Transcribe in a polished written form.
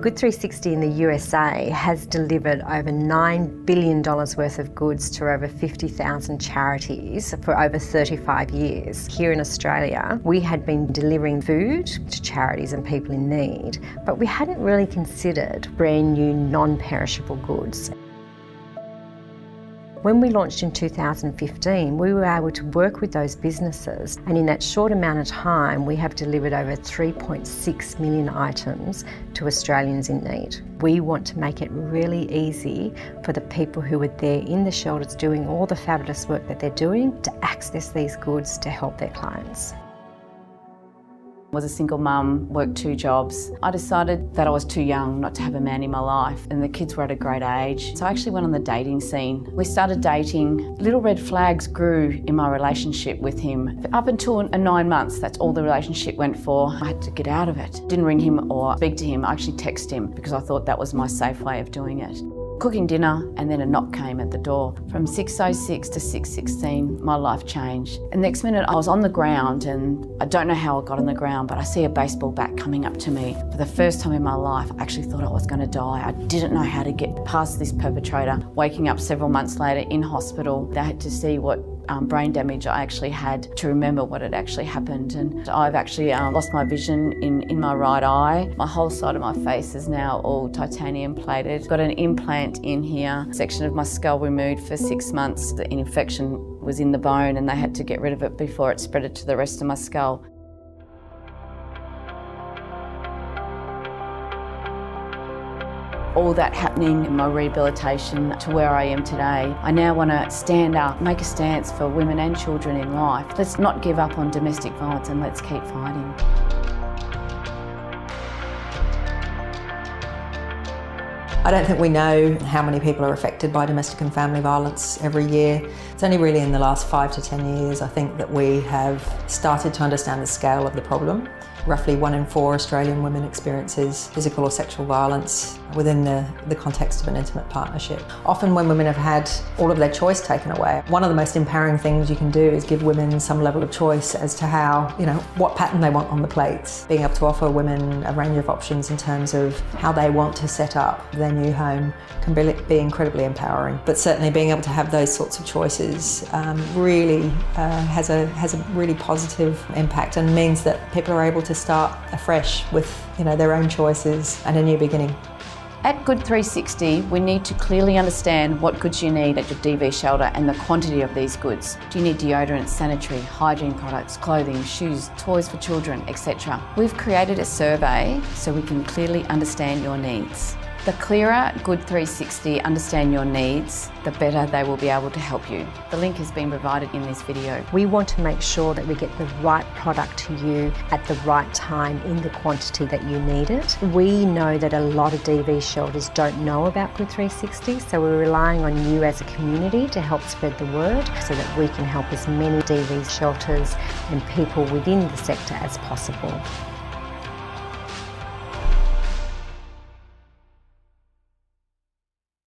Good360 in the USA has delivered over $9 billion worth of goods to over 50,000 charities for over 35 years. Here in Australia, we had been delivering food to charities and people in need, but we hadn't really considered brand new non-perishable goods. When we launched in 2015, we were able to work with those businesses, and in that short amount of time, we have delivered over 3.6 million items to Australians in need. We want to make it really easy for the people who are there in the shelters doing all the fabulous work that they're doing to access these goods to help their clients. I was a single mum, worked 2 jobs. I decided that I was too young not to have a man in my life, and the kids were at a great age. So I actually went on the dating scene. We started dating. Little red flags grew in my relationship with him. Up until 9 months, that's all the relationship went for. I had to get out of it. Didn't ring him or speak to him, I actually texted him because I thought that was my safe way of doing it. Cooking dinner, and then a knock came at the door. From 6:06 to 6:16, my life changed. And next minute I was on the ground, and I don't know how I got on the ground, but I see a baseball bat coming up to me. For the first time in my life, I actually thought I was going to die. I didn't know how to get past this perpetrator. Waking up several months later in hospital, they had to see what brain damage I actually had to remember what had actually happened. And I've actually lost my vision in my right eye. My whole side of my face is now all titanium plated. Got an implant in here, section of my skull removed for 6 months. The infection was in the bone and they had to get rid of it before it spread to the rest of my skull. All that happening in my rehabilitation to where I am today, I now want to stand up, make a stance for women and children in life. Let's not give up on domestic violence and let's keep fighting. I don't think we know how many people are affected by domestic and family violence every year. It's only really in the last 5 to 10 years, I think, that we have started to understand the scale of the problem. Roughly 1 in 4 Australian women experiences physical or sexual violence within the context of an intimate partnership. Often when women have had all of their choice taken away, one of the most empowering things you can do is give women some level of choice as to how, what pattern they want on the plates. Being able to offer women a range of options in terms of how they want to set up their new home can be incredibly empowering. But certainly being able to have those sorts of choices really has a really positive impact and means that people are able to start afresh with their own choices and a new beginning. At Good360, we need to clearly understand what goods you need at your DV shelter and the quantity of these goods. Do you need deodorant, sanitary, hygiene products, clothing, shoes, toys for children, etc. We've created a survey so we can clearly understand your needs. The clearer Good360 understand your needs, the better they will be able to help you. The link has been provided in this video. We want to make sure that we get the right product to you at the right time in the quantity that you need it. We know that a lot of DV shelters don't know about Good360, so we're relying on you as a community to help spread the word so that we can help as many DV shelters and people within the sector as possible.